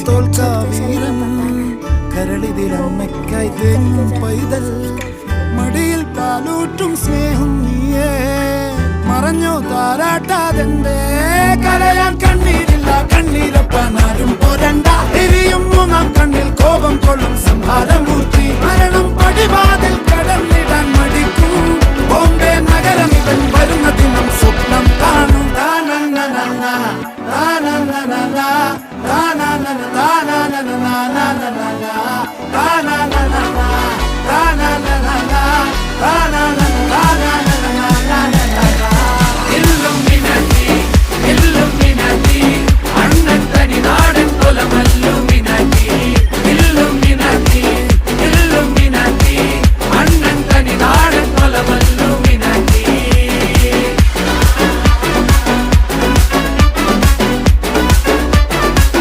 തോൽക്കാവീരൻ കരളിതിലമ്മയ്ക്കായി തേങ്ങും പൈതൽ മടിയിൽ പാലൂറ്റും സ്നേഹം നീയേ മറഞ്ഞോ താരാട്ടാതെന്റെ കരയാൻ കണ്ണീരില്ല കണ്ണീരപ്പാനാരും പോരണ്ട എരിയും മൂന്നാം കണ്ണിൽ കോപം കൊള്ളും സംഹാരമൂർത്തി മരണം പടിവാതിൽ കടന്നിടാൻ മടിക്കും ബോംബെ നഗരം ഇവൻ വരുന്ന ദിനം സ്വപ്നം കാണും na